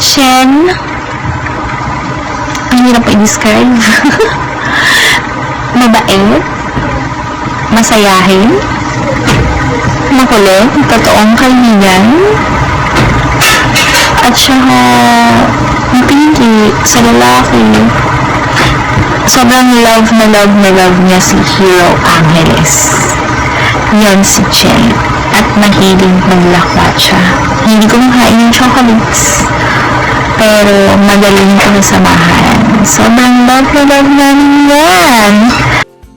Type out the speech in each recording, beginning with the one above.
Chen, ang hirap i-describe. Mabait, masayahin, makulit, totoong kaibigan, at saka mapili sa lalaki. Sobrang love na love niya si Hero Angeles. Yan si Chen. At mahilig maglakwa siya. Hindi ko makain yung chocolates. Pero magaling ko samahan. Sobrang love namin yan.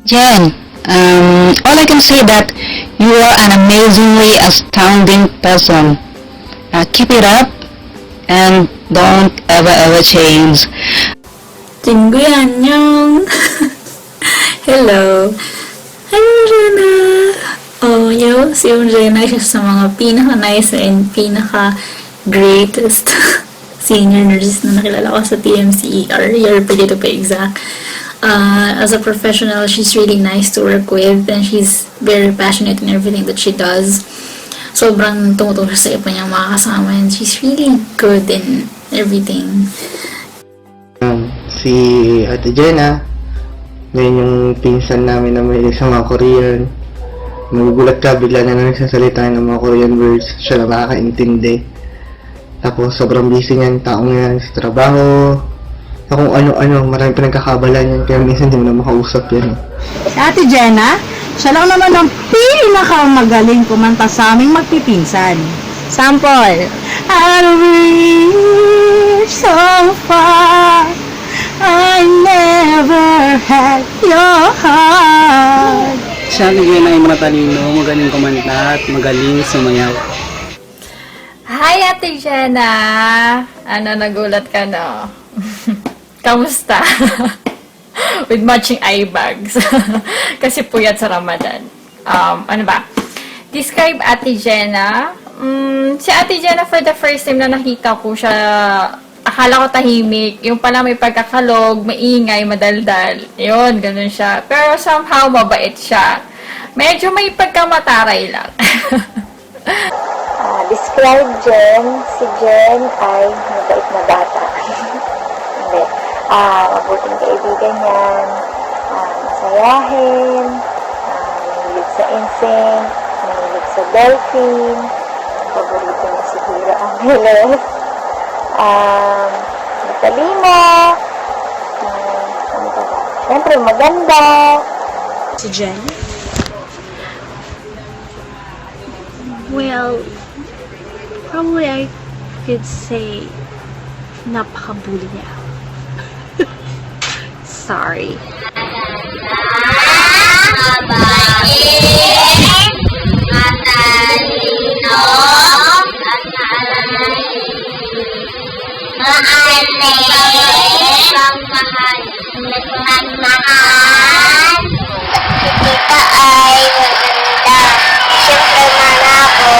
Jen, all I can say that you are an amazingly astounding person. Keep it up and don't ever change. 친구야 안녕. Hello. Hi Rena. Oh, si Rena siya sa mga pinaka-nice and pinaka-greatest senior nurses na nakilala ko sa TMCER. Year pa dito pa exact. As a professional, she's really nice to work with and she's very passionate in everything that she does. Sobrang tumutulong siya sa iba niyang mga kasama and she's really good in everything. Si Ate Jenna, ngayon yung pinsan namin na may sa mga Korean. Magugulat ka, bigla na nagsasalita ng mga Korean words. Siya na makakaintindi. Tapos sobrang busy niyan, taong yan sa trabaho. Sa kung ano-ano, maraming pinagkakabalan yan. Kaya minsan hindi mo na makausap yan. Si Ate Jenna, siya lang naman ang pinakamagaling kumanta sa aming magpipinsan. Sample. I'll reach so far, I never had your heart. Siya bigyan ay matalino, magaling kumanta at magaling sumayaw. Hi, Ate Jenna! Nagulat ka, no? Kamusta? With matching eye bags. Kasi puyat sa Ramadan. Ano ba? Describe Ate Jenna. Si Ate Jenna, for the first time na nakita ko siya, akala ko tahimik. Yung pala may pagkakalog, maingay, madaldal. Yun, ganun siya. Pero somehow, mabait siya. Medyo may pagkamataray lang. Describe Jen. Si Jen ay mabait na bata. Hindi. Mabuting kaibigan yan. Masayahin. Mahilig sa instinct. Mahilig sa dolphin. Paborito na si Hero Angeles. Matalino. Ano pa ba? Siyempre, maganda. Si Jen? Well, probably I could say napakabuli niya. Sorry. Kita ay maganda. Siyempre mana ako.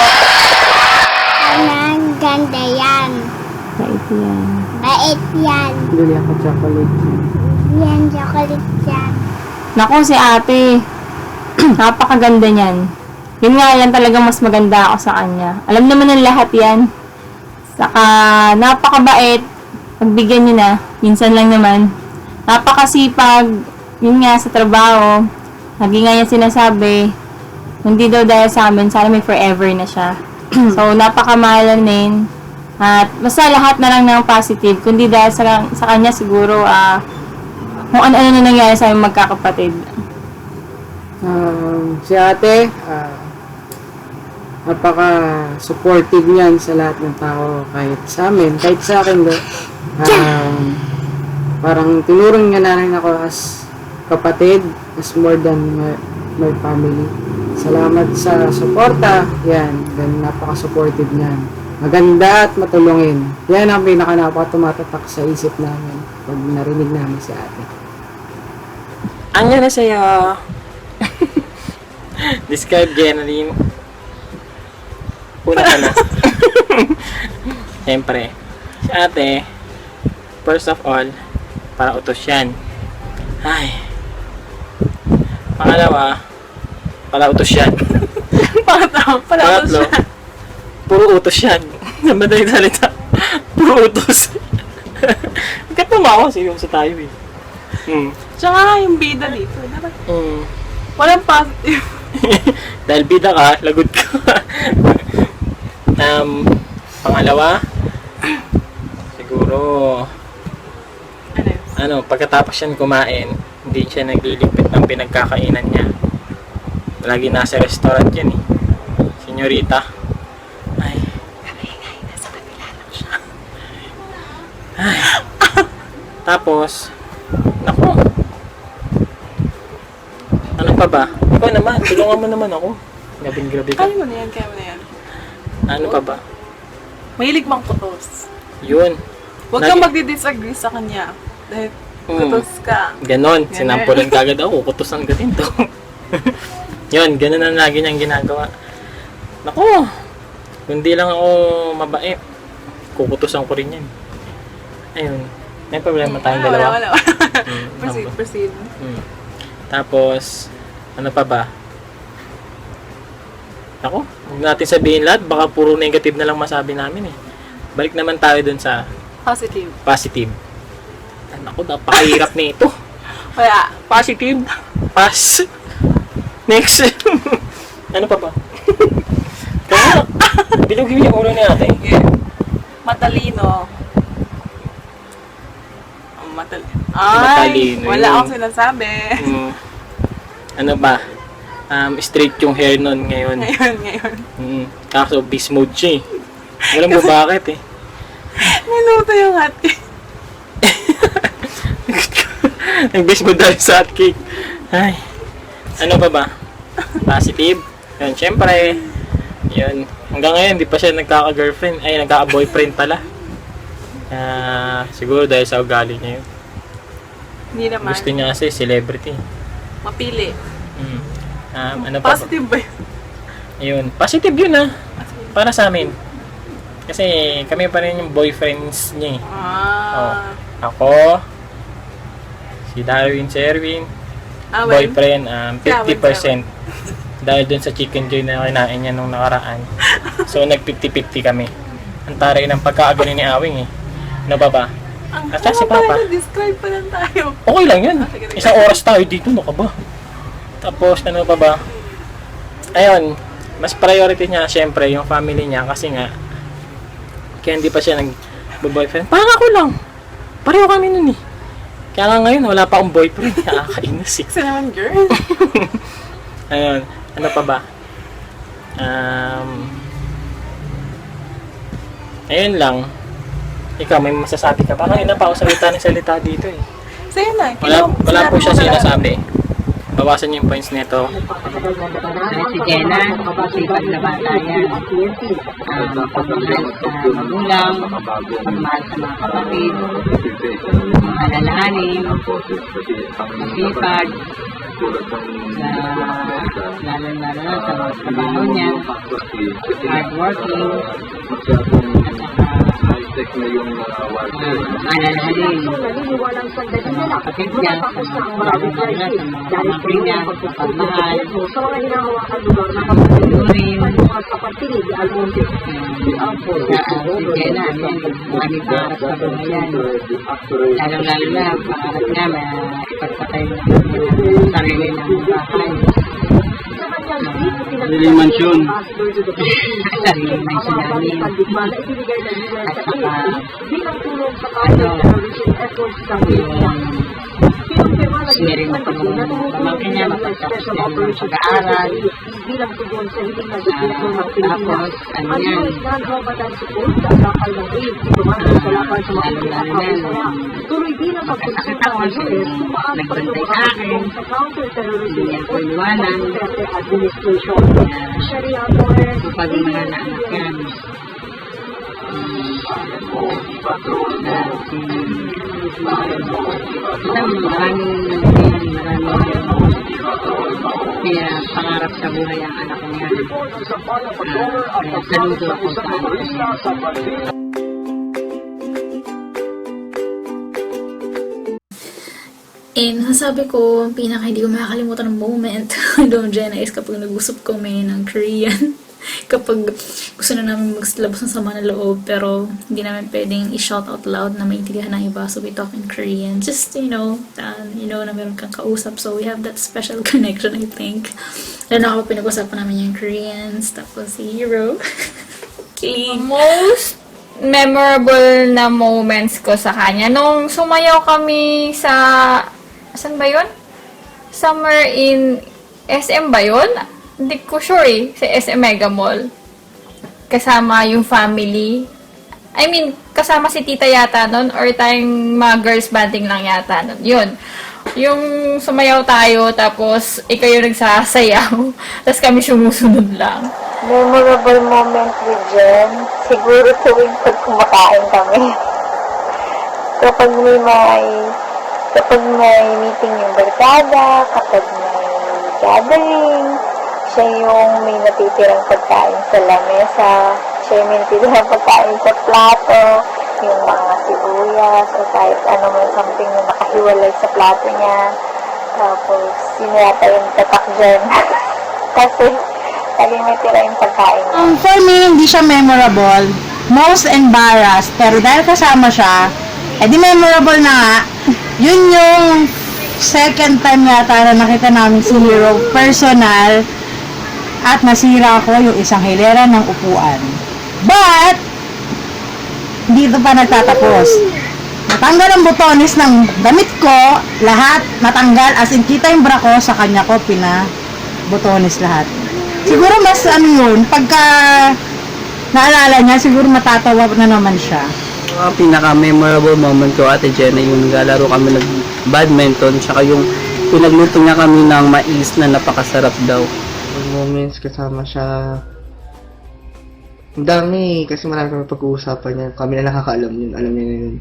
Ang ganda yan. Bait yan. Bait yan. Bili ako chocolate. Yan, chocolate yan. Naku, si ate. Napakaganda niyan. Yun nga, yan talaga mas maganda ako sa kanya. Alam naman ng lahat yan. Saka, napakabait. Pagbigyan niyo na. Minsan lang naman. Napakasipag. Yun nga, sa trabaho. Lagi nga yan sinasabi. Hindi daw dahil sa amin, sana may forever na siya. So, napakamahalin. At basta lahat na lang ng positive. Kundi dahil sa kanya siguro, kung ano-ano na nangyari sa aming magkakapatid. Si ate, napaka-supportive niyan sa lahat ng tao, kahit sa amin, kahit sa akin. Parang tinurong niya na rin ako as kapatid, as more than my family. Salamat sa suporta, yan, then napaka-supportive niyan. Maganda at matulungin. Yan ang pinaka-napaka-tumatatak sa isip namin pag narinig namin si ate. 안녕하세요. Describe Jenny. Una ka na. Siyempre, si ate, first of all, para utos yan. Ay. Pangalawa, para utos yan. Pangatlo, Pangatlo, puro utos yan. Sa madaling salita. Puro utos. Bakit tumawa? Seryoso tayo eh. Tsaka yung bida dito, dapat walang positive. Dahil bida ka, lagot ka. Pangalawa, siguro, pagkatapos yan kumain, hindi siya nagliligpit ng pinagkakainan niya. Lagi nasa restaurant yan eh. Senyorita. Ay. Ay. Tapos, naku. Ano pa ba? Ikaw naman, tulungan mo naman ako. Grabe ka. Kaya mo na yan. Ano pa ba? Mahilig mang kutos. Yun. Huwag kang magdi-disagree sa kanya. Dahil kutos ka. Ganon. Sinampulan ka agad ako. Kutusan ka din to. Yun. Ganon ang lagi niyang ginagawa. Naku. Kung di lang ako mabait, kukutusan ko rin yan. Ayun. May problema tayong dalawa. Wala. Proceed. Tapos, ano pa ba? Ako, huwag natin sabihin lahat. Baka puro negative na lang masabi namin eh. Balik naman tayo dun sa positive. Ako, napakahirap na ito. Kaya, Positive. Pass. Next. Ano pa ba? Kaya, bilugin yung ulo ni ate. matalino. Matalino Wala yun. akong sinasabi. Ano ba? Straight yung hair nun ngayon. Ngayon. Kaso beast mode siya eh. Alam mo bakit eh. Niluto yung hotcake. Nag-beast mode dahil sa hotcake. Ay. Ano pa ba? Positive. Yun, syempre. Yun. Hanggang ngayon, di pa siya nagkaka-girlfriend. Ay, nagkaka-boyfriend pala. Siguro dahil sa ugali niya yun. Hindi naman. Gusto niya kasi celebrity. Mapili. Ano pa? Positive ba yun? Ayun. Positive yun para sa amin. Kasi kami pa rin yung boyfriends niya eh. Ako, si Darwin, si Erwin, boyfriend, 50%. Dahil dun sa chicken joy na kinain niya nung nakaraan. So, nag-50-50 kami. Ang taray ng pagkaagano ni Awing eh. Ano ba? At si Papa. Describe pa lang tayo. Okay lang yun. Isang oras tayo dito, no ka ba? Tapos, ano pa ba? Ayun, mas priority niya, syempre, yung family niya. Kasi nga, kaya hindi pa siya nag-boyfriend. Parang ako lang. Pareho kami nun eh. Kaya nga ngayon, wala pa akong boyfriend. Nakakainis eh. Kasi naman, girl. Ayun, ano pa ba? Ayun lang. Ikaw, may masasabi ka? Parang ina pa ako salita dito eh. Sa'yo na. Wala po siya sinasabi. Bawasan niyo yung points nito. Si Jenna, masipag na bata yan. Pagmahal sa magulang, pagmahal sa mga kapatid, alalahanin, masipag, lalo-lalo na sa mga trabaho niya, hardworking, alalahanin sa mga kapatid niya, sa mga pamangkin niya, sa pagmahal, pagdurin, si Jenna, maraming pangarap sa buhay yan. Lalo-lalo na, pangarap niya, ipagpatay mo sarili ng bahay. Sariling mansyon. Sariling mansyon namin. At saka, sinirin mo pamangkin niya, mapagtapos niya ng pag-aaral. Tapos, ano yan, lalo-lalo na, magkasakit ako, nagbantay sa akin, hindi niya ko iwanan, kapag mga anak yan. Maraming pangarap sa buhay ang anak ko yan. Saludo ako sa anak ko yan. Nasasabi ko, ang pinaka hindi ko makakalimutan ng moment doon Jenna is kapag nag-usap kami ng Korean. Kapag gusto na namin maglabas ng sama ng loob, pero hindi namin pwedeng i-shout out loud na maintindihan ng iba, so we talk in Korean. Just, na meron kang kausap, so we have that special connection, I think. Lalo na ako pinag-usapan namin yung Koreans, tapos si Hero. Okay. Most memorable na moments ko sa kanya, nung sumayaw kami sa, saan ba yun? Somewhere in SM ba yun? Hindi ko sure eh. Sa SM Mega Mall. Kasama yung family. I mean, kasama si tita yata nun or tayong mga girls banding lang yata nun. Yun. Yung sumayaw tayo, tapos ikaw yung nagsasayaw. Tapos kami sumusunod lang. Memorable moment with Jen, siguro tuwing pag kumakain kami. kapag may meeting yung barkada, kapag may gathering, siya yung may natitirang pagkain sa lamesa, siya yung may natitirang pagkain sa plato, yung mga sibuyas, o kahit ano man something na nakahiwalay sa plato niya. Tapos, yun yata yung tatak dyan. Kasi, laging may tira yung pagkain. For me, hindi siya memorable. Most embarrassed. Pero dahil kasama siya, edi memorable na nga. Yun yung second time yata na nakita namin si Hero personal at nasira ko yung isang hilera ng upuan. But, dito pa nagtatapos. Natanggal ang butones ng damit ko, lahat natanggal, as in kita yung bra ko, sa kanya ko pina-butones lahat. Siguro mas yun, pagka naalala niya, siguro matatawa na naman siya. Ang pinaka-memorable moment ko, Ate Jenna, yung naglalaro kami ng badminton, tsaka yung pinagluto niya kami ng mais na napakasarap daw. Yung moments kasama siya, ang dami, kasi marami kami pag-uusapan niya. Kami na nakakaalam yun, alam niya na yun.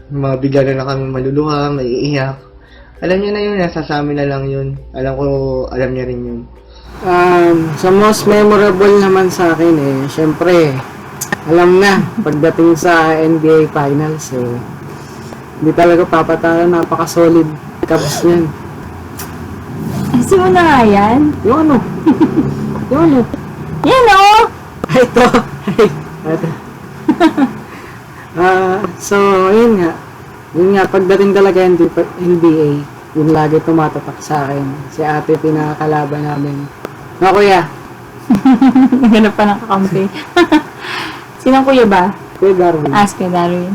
Yung mga bigla na lang kami maluluha, maiiyak. Alam niya na yun, nasa sa amin na lang yun. Alam ko, alam niya rin yun. Sa most memorable naman sa akin syempre, alam na, pagdating sa NBA Finals hindi talaga papatalo, napaka-solid Cavs niyan. Kasi mo na nga yan. Yung ano? Yung ano? Yan o! Ito. Ito. So, yun nga. Yun nga, pagdating talaga NBA, yung lagi tumatatak sa akin. Si ate, pinakakalaban namin. No, kuya? Ganun pa nakakampi. Sinong kuya ba? Kuya Darwin. Kuya Darwin.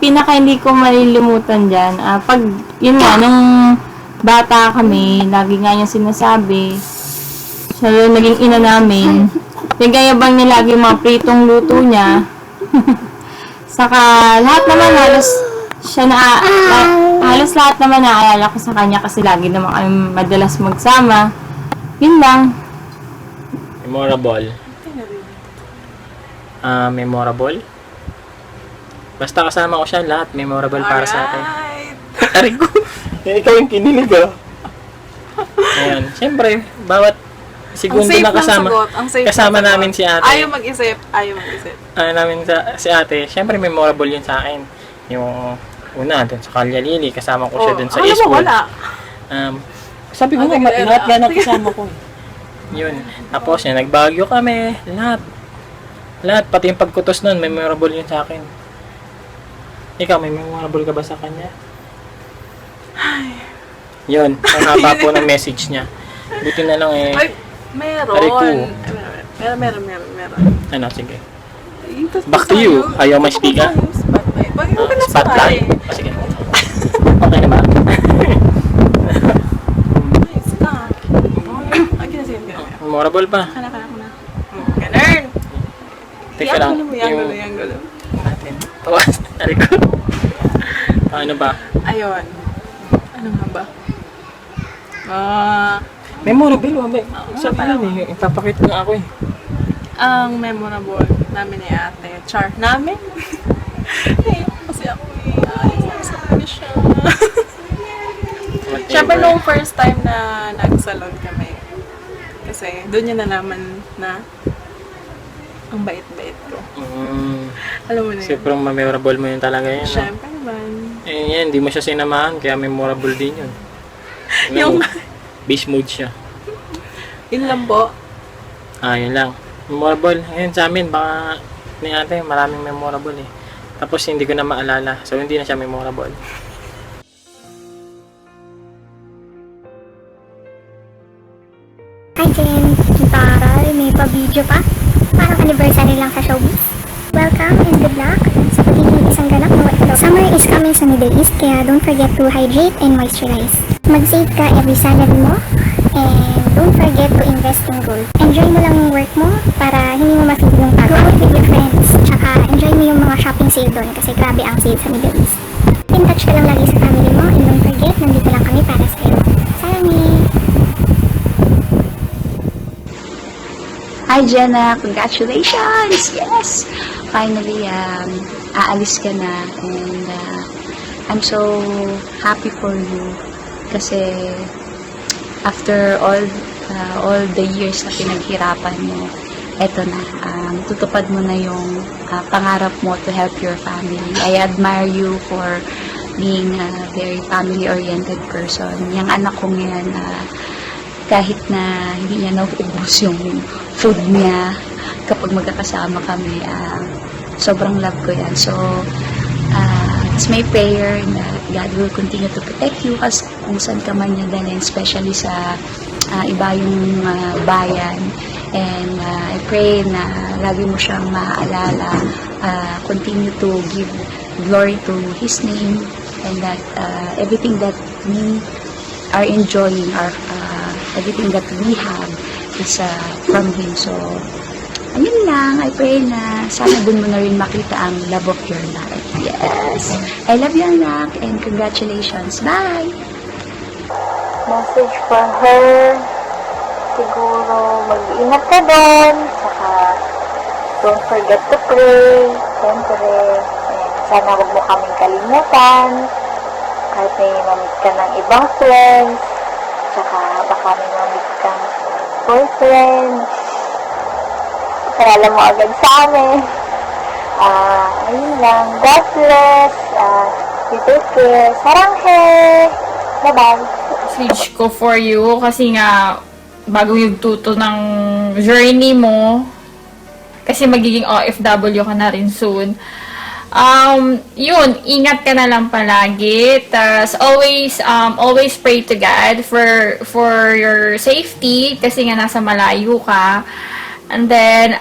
Pinaka hindi ko malilimutan dyan, pag, yun nga, nung bata kami, lagi nga yung sinasabi, siya yung naging ina namin, nagayabang niya lagi yung mga pritong luto niya. Saka, lahat naman, halos lahat naman naaalala ko sa kanya kasi lagi naman kami madalas magsama. Yun lang. Memorable. Memorable? Basta kasama ko siya, lahat memorable para sa akin. Aray ko. Ikaw yung kinilig, Ayan. Siyempre, bawat segundo na kasama namin si ate. Ayaw mag-isip. Si ate, siyempre memorable yun sa akin. Yung una, dun sa Kalyalili, kasama ko siya dun sa Eastwood. Wala. Sabi ko lahat yan ang kasama ko. Yun. Tapos yun, nagbagyo kami. Lahat, pati yung pagkutos nun, memorable yun sa akin. Ikaw, may memorable ka ba sa kanya? Yun, ang haba po ng message niya. Buti na lang Ay, meron. Aray ko. Meron. Ano, sige. Back to you. Ayaw may speaker? Spotlight. Sige. Okay na ba? Nice ka. Sige. Memorable pa. Hanap ko na. Ganun. Teka lang. Yang gulo. Natin. Tawas. Aray ko. Ano ba? Ayun. Ano nga ba? Memorable. Sabi yun ipapakita nga ako Ang memorable namin ni ate. Char. Namin? Kasi ako ayos ko siya. Siyempre nung first time na nag-salon kami. Kasi doon niya nalaman na ang bait-bait ko. Alam mo na yun. Sobrang memorable mo yun talaga yan. Siyempre naman. Yan, hindi mo siya sinamahan, kaya memorable din yun. Yung beast mode siya. yun lang po. Yun lang. Memorable. Ayun sa amin, baka ni ate, maraming memorable eh. Tapos hindi ko na maalala. So, hindi na siya memorable. Hi Jen, taray, may pa-video pa. Parang anniversary lang sa showbiz. Welcome and good luck sa pagiging isang ganap na waitlo. Summer is coming sa Middle East, kaya don't forget to hydrate and moisturize. Mag-save ka every salary mo, and don't forget to invest in gold. Enjoy mo lang yung work mo para hindi mo ma-feel yung pagod. Go out with your friends, tsaka enjoy mo yung mga shopping sale doon kasi grabe ang sale sa Middle East. In touch ka lang lagi sa family mo, and don't forget, nandito lang kami para sa'yo. Sayangin! Hi Jenna, congratulations! Yes! Finally, aalis ka na, and I'm so happy for you kasi after all the years na pinaghirapan mo, eto na, tutupad mo na yung pangarap mo to help your family. I admire you for being a very family-oriented person. Yung anak ko ngayon, kahit na hindi niya nauubos yung food niya kapag magkakasama kami, sobrang love ko yan. So, it's my prayer that God will continue to protect you kasi kung saan ka man niya dalhin, especially sa iba yung bayan. And I pray na lagi mo siyang maaalala, continue to give glory to His name, and that everything that we are enjoying, everything that we have is from Him. So, ayun lang, I pray na sana dun mo na rin makita ang love of your life. Yes! I love you, anak, and congratulations. Bye! Message from her, siguro mag-iingat ka doon, saka don't forget to pray, siyempre, and sana huwag mo kaming kalimutan, kahit may mamit ka ng ibang friends, saka baka may mamit kang boyfriend, parala mo agad sa amin. Ayun lang, God bless, you take care, sarang he, bye-bye. Message ko for you kasi nga bago yung tuto ng journey mo kasi magiging OFW ka na rin soon. Yun, ingat ka na lang palagi. Tas always pray to God for your safety kasi nga nasa malayo ka. And then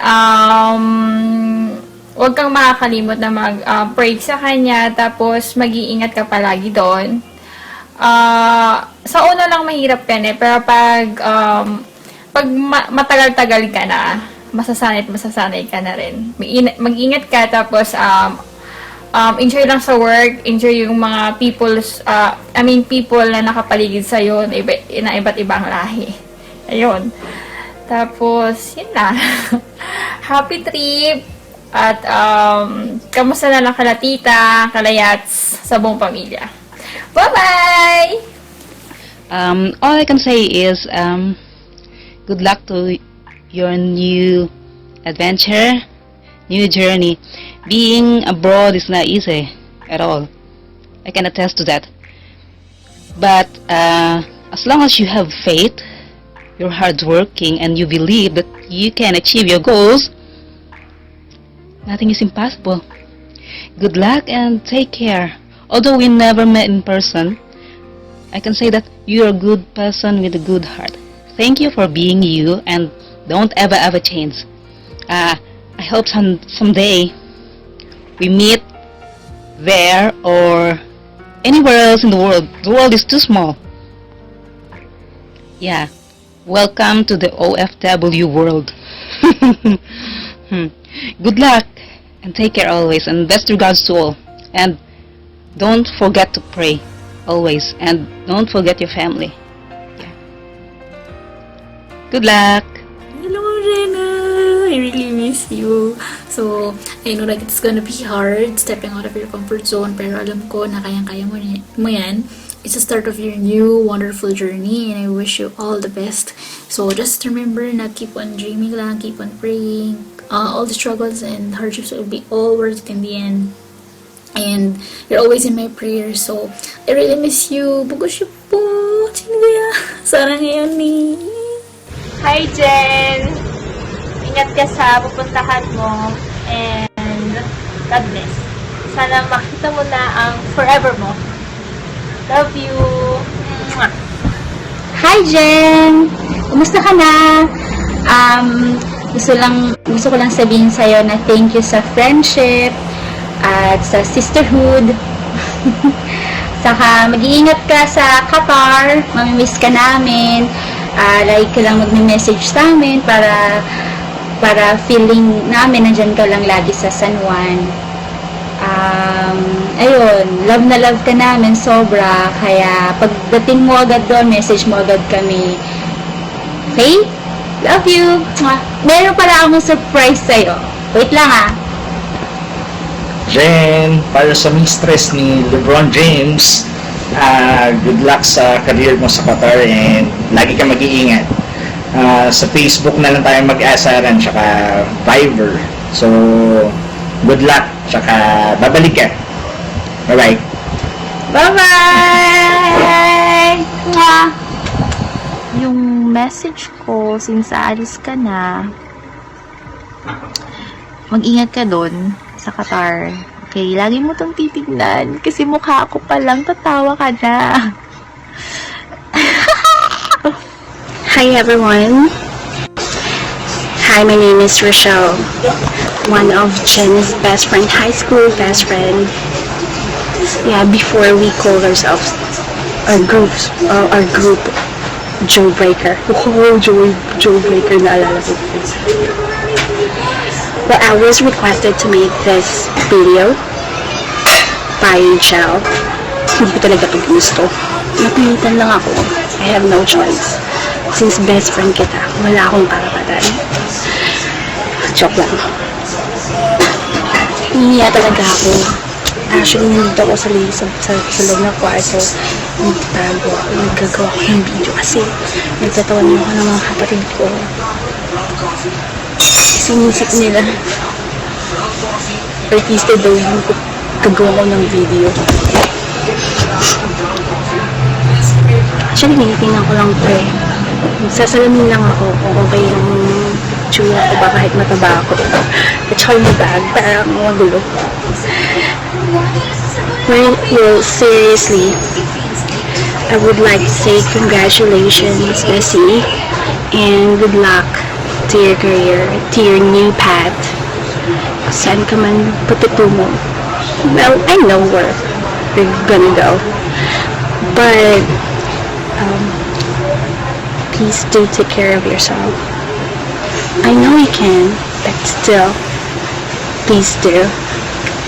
huwag kang makakalimot na mag-pray sa kanya, tapos mag-iingat ka palagi doon. Sa una lang mahirap yan pero pag matagal-tagal ka na, masasanay ka na rin. Mag-ingat ka, tapos enjoy lang sa work, enjoy yung mga people na nakapaligid sa'yo na iba't ibang lahi. Ayun. Tapos, yun na. Happy trip! At kamusta na lang kala tita, kalayats, sa buong pamilya. Bye-bye! All I can say is good luck to your new adventure, new journey. Being abroad is not easy at all. I can attest to that. But as long as you have faith, you're hardworking, and you believe that you can achieve your goals, nothing is impossible. Good luck and take care. Although we never met in person, I can say that you're a good person with a good heart. Thank you for being you, and don't ever change. I hope someday we meet there or anywhere else in the world. The world is too small. Yeah. Welcome to the OFW world. Good luck and take care always, and best regards to all. And don't forget to pray always, and don't forget your family. Yeah. Good luck. Hello, Rena. I really miss you. So, I know that it's gonna be hard stepping out of your comfort zone, pero alam ko na kayang-kaya mo yan. It's the start of your new wonderful journey, and I wish you all the best. So, just remember na keep on dreaming lang, keep on praying. All the struggles and hardships will be all worth it in the end. And you're always in my prayers, so I really miss you. Bugos you po. Sino kaya? Sarang ngayon ni. Hi, Jen! Ingat ka sa pupuntahan mo. And God bless. Sana makita mo na ang forever mo. Love you. Mwah. Hi, Jen! Kumusta ka na? Gusto ko lang sabihin sa'yo na thank you sa friendship at sa sisterhood. Saka mag-iingat ka sa Qatar. Mamimiss ka namin. Like ka lang mag-message sa amin para feeling namin nandyan ka lang lagi sa San Juan. Ayun, love na love ka namin sobra. Kaya pagdating mo agad doon, message mo agad kami. Okay? Love you! Mwah. Meron pala akong surprise sa'yo. Wait lang Jen, para sa mistress ni LeBron James, good luck sa career mo sa Qatar and lagi ka mag-iingat. Sa Facebook na lang tayo mag-asaran tsaka Viber. So, good luck tsaka babalik ka. Bye-bye. Bye-bye! Mwah! Yung message ko, since aalis ka na, mag-ingat ka doon sa Qatar. Okay, lagi mo tong titignan kasi mukha ko pa lang, tatawa ka na. Hi everyone. Hi, my name is Rochelle, one of Jen's best friend, high school best friend. Yeah, before we called ourselves our group Jawbreaker. Oh, Jawbreaker, naalala ko. Well, I was requested to make this video by Jel. Hindi ko talaga ito gusto. Napilitan lang ako. I have no choice. Since best friend kita, wala akong karapatan. Joke lang. Hihiya talaga ako. Actually, nandito ako sa loob ng kwarto. Nagtatago ako. Naggagawa ko ng video kasi nagtatawan ako ng mga kapatid ko. Sinisip nila. Artista daw yung gagawa ko ng video. Actually, nilitingnan ko lang ito eh. Sasalamin lang ako kung okay yung tsura ko ba kahit mataba ako. At saka yung bag, parang magulo. Well, seriously, I would like to say congratulations, Bessie, and good luck to your career, to your new path. Saan ka man patutungo. Well, I know where you're gonna go. But, please do take care of yourself. I know you can, but still, please do.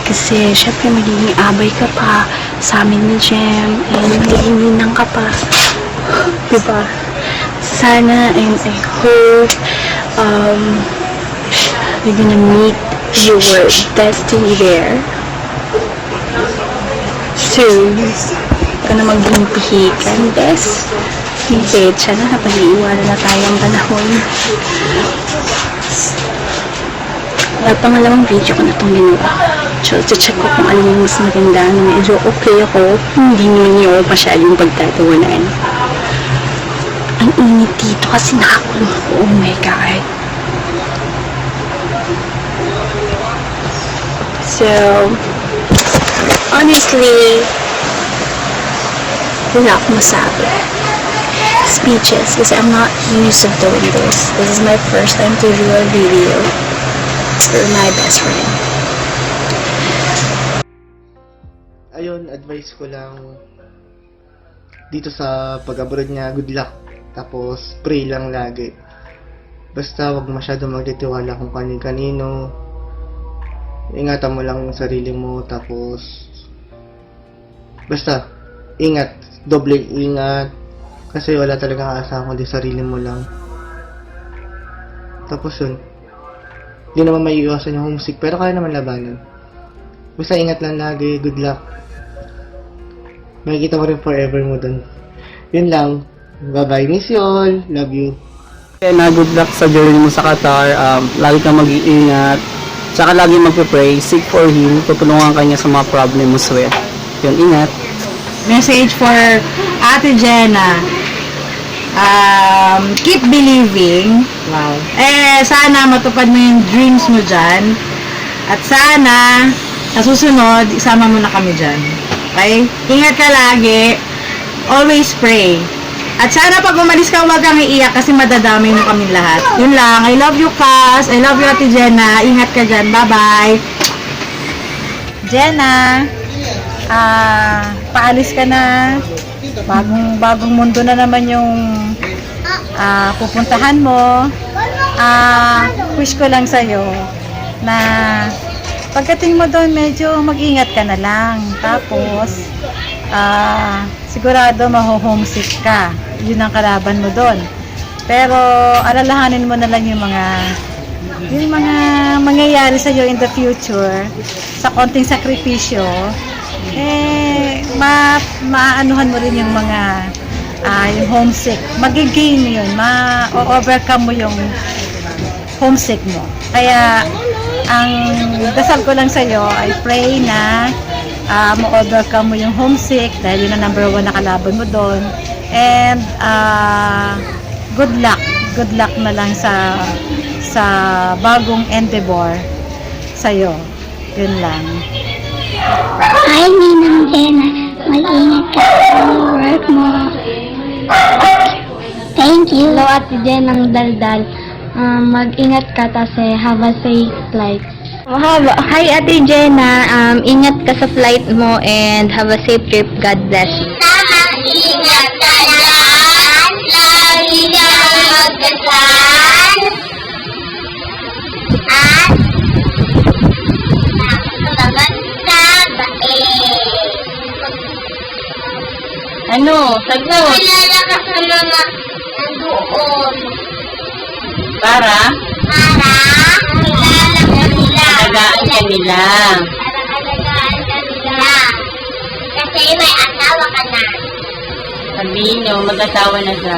Kasi, syempre, magiging abay ka pa sa amin ni Jem, and magiging ninang ka pa. Diba? Sana, and I hope, you're gonna meet your destiny there. Soon, ka na maging pihikan, Bes. Hindi, sana napag-iiwanan na tayong panahon. Pangalawang video ko na itong ginawa. So, check ko kung ano yung mas maganda na medyo okay ako. Hindi naman yung masyadong pagtatawanan. Ang init dito kasi nakakulong ako. Oh my God. So, honestly, wala akong masabi. Speeches, kasi I'm not used to doing this. This is my first time to do a video for my best friend. Ayun, advice ko lang dito sa pag-abroad niya, good luck. Tapos, pray lang lagi. Basta, wag masyado magtitiwala kung kanino. Ingatan mo lang ang sarili mo. Tapos, basta, ingat. Doble ingat. Kasi wala talagang aasahan kundi sarili mo lang. Tapos yun. Hindi naman may iwasan yung homesick, pero kaya naman labanan. Basta ingat lang lagi, good luck. Makikita mo rin forever mo dun. Yun lang. Bye-bye, miss you all. Love you. Na good luck sa journey mo sa Qatar. Lagi kang mag-iingat. Tsaka lagi magpe-pray. Seek for Him. Tutulungan ka niya sa mga problem mo. Swear. Yun, ingat. Message for Ate Jenna. Keep believing. Wow. Sana matupad mo yung dreams mo dyan. At sana, sa susunod, isama mo na kami dyan. Okay? Ingat ka lagi. Always pray. At sana pag umalis ka, huwag kang iiyak kasi madadamay mo kami lahat. Yun lang. I love you, Cass. I love you, Ate Jenna. Ingat ka dyan. Bye-bye. Jenna, paalis ka na. Bagong mundo na naman yung pupuntahan mo. Wish ko lang sa'yo na pagdating mo doon, medyo mag-ingat ka na lang. Tapos, sigurado maho-homesick ka. Yun ang kalaban mo doon. Pero, alalahanin mo na lang yung mga mangyayari sa'yo in the future, sa konting sakripisyo, maanuhan mo rin yung mga yung homesick. Mag-gain mo yun. Ma-overcome mo yung homesick mo. Kaya, ang dasal ko lang sa'yo ay pray na ma-overcome mo yung homesick dahil yun ang number 1 na kalaban mo doon. And, good luck. Good luck na lang sa bagong endeavor sa'yo. Yun lang. Hi, Ninang Jenna. Mag-ingat ka sa work mo. Thank you. Hello, Ate Jen ng Daldal. Mag-ingat ka kasi have a safe flight. Hi, Ate Jenna. Ingat ka sa flight mo and have a safe trip. God bless you. Ingat ka dyan. Lagi ka magdasal. At maganda Ano? Sagot. kilala ka sa mga nandoon. Para? Alagaan ka nila. Alagaan ka nila. Kasi may asawa ka na. Sabihin nyo, mag-asawa na siya.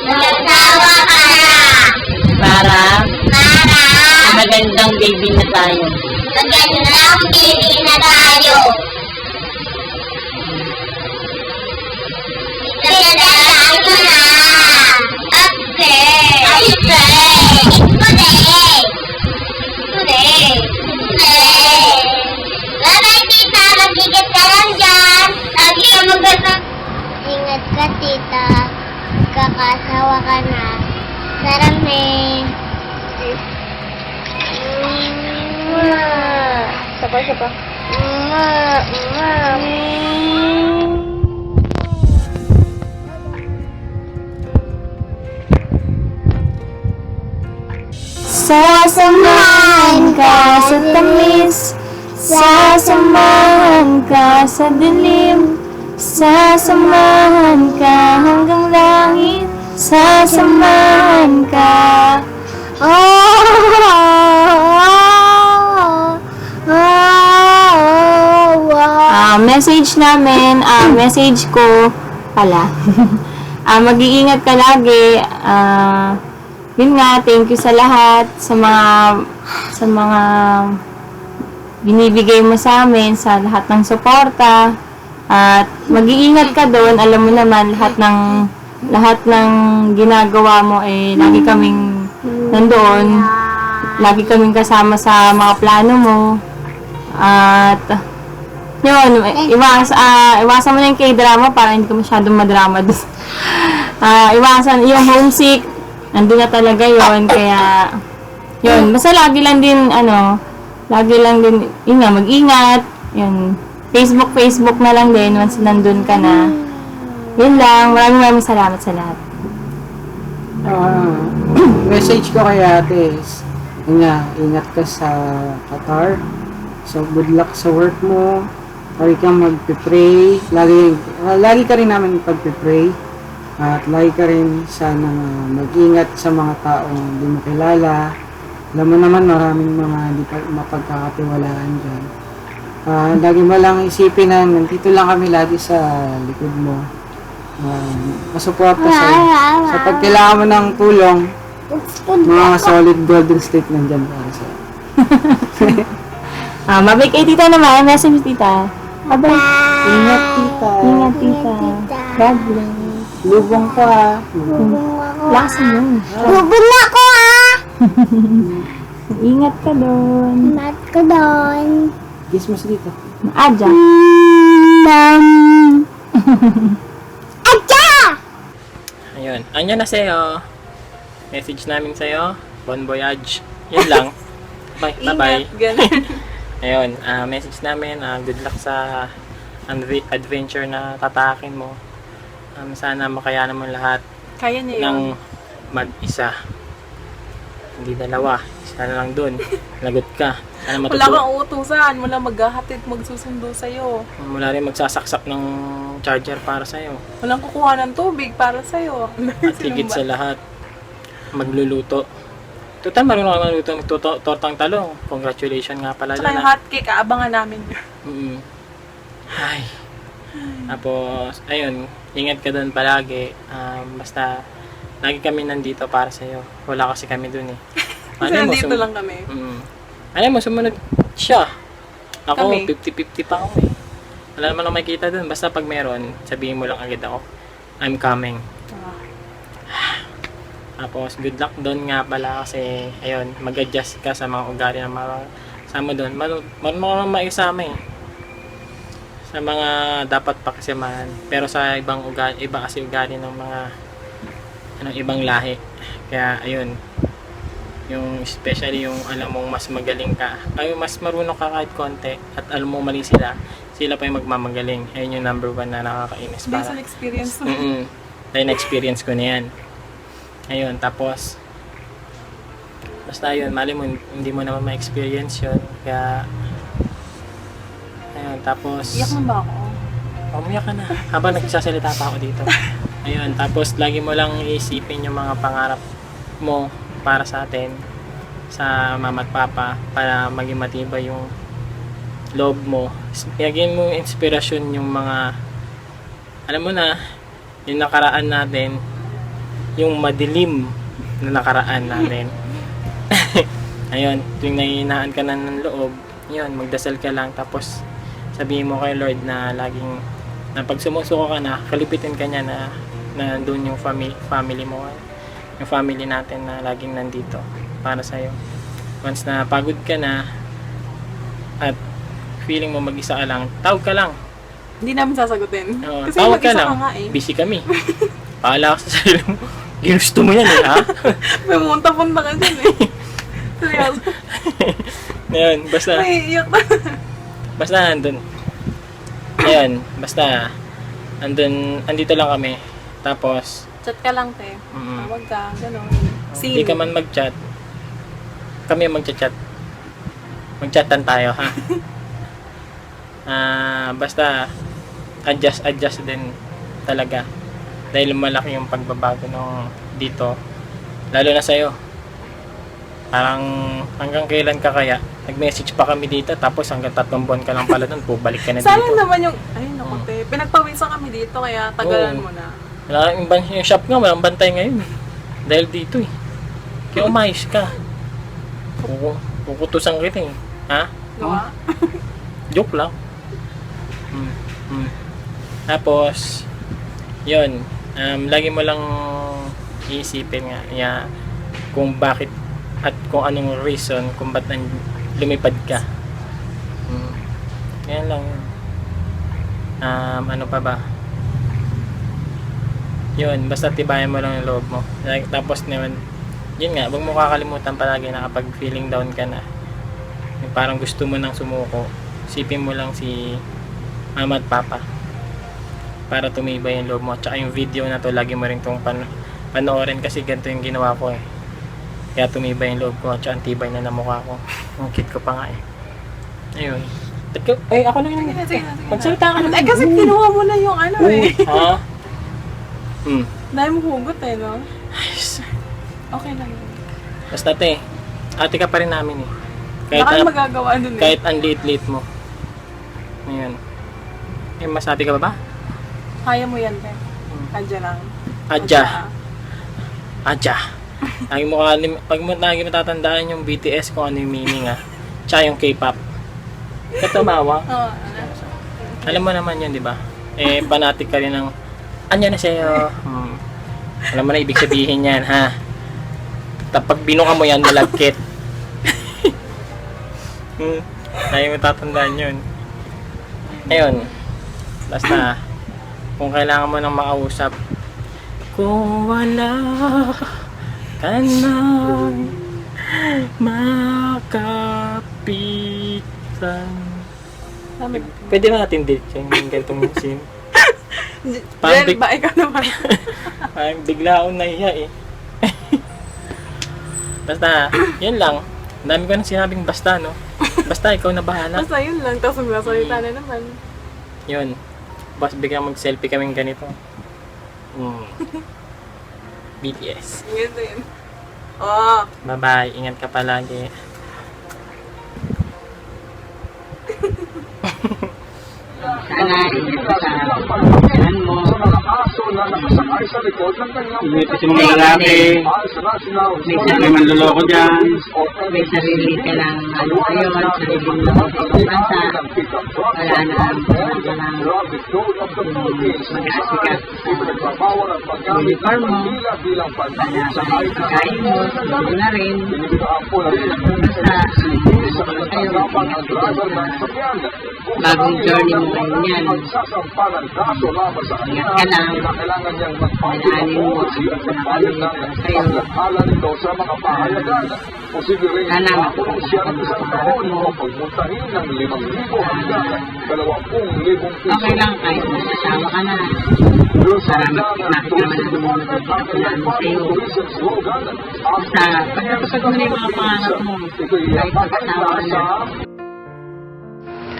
Mag-asawa ka na. Para? Para Magandang baby na tayo. magandang baby na tayo. Magandang tayo na. Today. Bye-bye, tita. Mag-ingat ka lang dyan. Lagi ka magandang. Ingat ka, tita. Kakasawa ka na. Sarami. Sapa. Sasamahan ka sa tamis, sasamahan ka sa dilim, sasamahan ka hanggang langit, sasamahan ka. Message namin, message ko pala. Mag-iingat ka lagi. Yun nga, thank you sa lahat, sa mga binibigay mo sa amin, sa lahat ng suporta. At mag-iingat ka doon, alam mo naman lahat ng ginagawa mo lagi kaming nandoon. Lagi kaming kasama sa mga plano mo. At yun, iwasan mo na yung K-drama para hindi ka masyadong madrama doon. Iwasan yung homesick, nandun na talaga yun, kaya yun, basta lagi lang din yun nga, mag-ingat, yun, Facebook na lang din once nandun ka na. Yun lang, maraming salamat sa lahat. Message ko kay ate is, yun nga, ingat ka sa Qatar. So, good luck sa work mo. Lagi kang magpipray. Lagi ka rin namin pagpipray. At lagi ka rin sana mag-ingat sa mga taong hindi mo kilala. Alam mo naman, maraming mga hindi pa mapagkakatiwalaan dyan. Lagi mo lang isipin na nandito lang kami lagi sa likod mo. Masuporta sa'yo. Sa pagkailangan mo ng tulong, mga solid golden state nandyan para sa'yo. Mabay kay tita naman, message tita. Bye-bye. Ingat, tita. Ingat tita. God bless. Lubong ko ah. Lakas mo. Bubun na ko ah! Ingat ka doon. Mat ko doon. Kiss mo si dito. Adja. Atya! Ayun. Anya na sa'yo. Message namin sa'yo. Bon voyage. Yun lang. Bye. Bye-bye. Ingat, ganun. Ayun. Message namin. Good luck sa adventure na tatakin mo. Sana makayanan mo lahat Kaya niya yun. ng mag-isa. Hindi dalawa. Isa na lang dun. Lagot ka. Sana Wala kang uutusan. Wala maghahatid, magsusundo sa'yo. Wala rin magsasaksak ng charger para sa'yo. Walang kukuha ng tubig para sa'yo. At higit sa lahat, magluluto. Total, marunong ka magluto ng tortang talong. Congratulations nga pala Tsaka dyan. yung hotcake, aabangan namin. Ay. Tapos, ayun, ingat ka doon palagi. Basta, lagi kami nandito para sa'yo. Wala kasi kami doon eh. Kasi nandito lang kami. Alam mo, sumunod siya. Ako, Kami. 50-50 pa ako eh. Wala naman ako makikita doon. Basta pag meron, sabihin mo lang agad ako, I'm coming. Tapos, good luck doon nga pala kasi, ayun, mag-adjust ka sa mga ugali ng mga sama doon. Marunong ka maisama eh. Sa mga dapat pakisamahan. Pero sa ibang ugali, iba kasi ugali ng mga ibang lahi. Kaya, ayun, yung especially yung alam mong mas magaling ka, ay mas marunong ka kahit konti at alam mo mali sila pa yung magmamagaling. Ayun yung number 1 na nakakainis. Based on experience. Dahil na-experience ko na yan. Ayun, tapos basta yun, mali mo hindi mo naman ma-experience yun. Kaya ayun, tapos Iyak mo ba ako? umiyak ka na habang nagsasalita pa ako dito. Ayun, tapos lagi mo lang iisipin yung mga pangarap mo para sa atin, sa mama at papa, para maging matibay yung loob mo. Lagyan mo inspirasyon yung mga, alam mo na, yung nakaraan natin, yung madilim na nakaraan natin. Ayun, tuwing nangihinaan ka na ng loob, yun, magdasal ka lang, tapos sabihin mo kay Lord na laging, na pag sumusuko ka na, kalipitin ka niya na nandun yung family mo, yung family natin na laging nandito para sa'yo. Once na pagod ka na at feeling mo mag-isa ka lang, tawag ka lang. Hindi namin sasagutin. Kasi Tawag ka mag-isa lang. ka nga eh. Busy kami. Paala ka sa sarili mo. Ginusto mo yan eh, ha? May munta-punta ka dyan eh. Seryoso. Ayun, basta, Naiiyak na. basta andun. Ayun, basta, andito lang kami. Tapos, Chat ka lang, te. Mm. Tawag ka, gano'n. hindi ka man mag-chat, kami ang mag-chat. Mag-chatan tayo, ha? Basta, adjust din talaga. Dahil malaki yung pagbabago nung dito. Lalo na sa'yo. Parang hanggang kailan ka kaya? Nag-message pa kami dito, tapos hanggang 3 buwan ka lang pala nun, bubalik ka na dito. Sayang naman yung, ay naku, te. Pinagpawisan kami dito, kaya tagalan Oo. mo na. Wala yung shop nga, walang bantay ngayon. Dahil dito eh. Kaya umayos ka. Kukutusan kita eh. Ha? Gawa? Joke lang. Tapos, yun. Lagi mo lang iisipin nga kung bakit at kung anong reason kung ba't lumipad ka. Yan lang yun. Ano pa ba? Yun, basta tibayan mo lang yung loob mo. Tapos naman, yun nga, huwag mo kakalimutan palagi na kapag feeling down ka na, yung parang gusto mo nang sumuko, isipin mo lang si mama at papa para tumibay yung loob mo. Tsaka yung video na to, lagi mo rin itong panoorin kasi ganito yung ginawa ko eh. Kaya tumibay yung loob ko, tsaka ang tibay na mukha ko. Ang cute ko pa nga eh. Ayun. Ay, ako lang yung magsalita ka naman. Ay, kasi kinuha mo na yung ano eh. Ha? Dahil mo hugot eh, no? Ayos. Okay lang yun. Basta te, ate ka pa rin namin eh. Baka magagawa dun eh. Kahit ang liit-liit mo. Ayun. Eh, mas ate ka ba ba? Kaya mo yan, te. Adya lang. Adja. Pag mo natatandaan yung BTS kung ano yung meaning tsaka yung K-pop. Katumawa. Oo. Alam mo naman yun, di ba? Eh, fanatic ka rin ng Anya na sa'yo. Alam mo na ibig sabihin yan, ha? Pag binuka mo yan, malagkit. Tayo mo tatandaan yun. Ayun. Basta, kung kailangan mo nang makausap, kung wala ka nang makapitan. Pwede na natin date yung ganitong scene. Jen, ba ikaw naman? Parang bigla akong nahiya eh. Basta, yun lang. Ang dami ko nang sinabing basta, no? Basta, ikaw na bahala. Basta yun lang, tapos magsasalita na naman. Yun. Basta biglang mag-selfie kaming ganito. BTS. Yun din. Oh. Bye-bye. Ingat ka palagi. Hindi kasi mga lalaki, may manluloko dyan. May sarili ka lang, ano kayo, sarili mo sa bansa, wala na ang mag-aasikat sa uniform mo, wala sa pagkain mo, hindi na rin, basta kayo, bagong journey mo kayo niyan, ingat ka lang, kailanganin mo, kayo, sana mapapagpapalit mo. Okay lang kahit mag-asawa ka na. Para makikita naman ang pagkakalaan mo sa'yo. Basta, pagkakasag mo na yung mga pangarap mo, kahit mag-asawa ka na.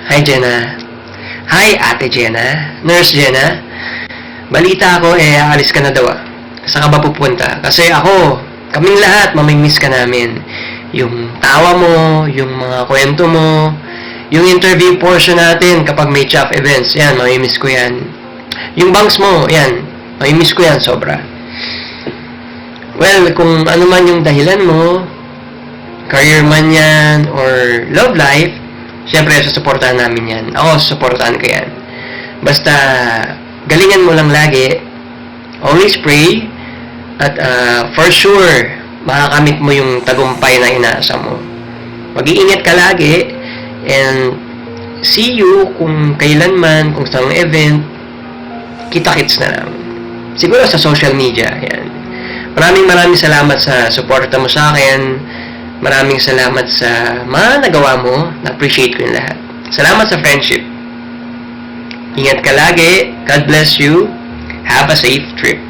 Hi, Jenna. Hi, Ate Jenna. Nurse Jenna. Balita ako, aalis ka na daw. Saan ka ba pupunta? Kasi ako, kaming lahat, mamimiss ka namin. Yung tawa mo, yung mga kwento mo, yung interview portion natin kapag may chat events, yan, mamimiss ko yan. Yung bangs mo, yan, mamimiss ko yan, sobra. Well, kung ano man yung dahilan mo, career man yan, or love life, syempre, susuportahan namin yan. Ako, susuportahan ko yan. Basta, galingan mo lang lagi. Always pray. At for sure, makakamit mo yung tagumpay na inaasa mo. Mag-iingat ka lagi. And see you kung kailanman, kung sa event, kita-kits na lang. Siguro sa social media. Yan. Maraming salamat sa suporta mo sa akin. Maraming salamat sa mga nagawa mo. Na-appreciate ko yung lahat. Salamat sa friendship. Ingat ka lagi. God bless you. Have a safe trip.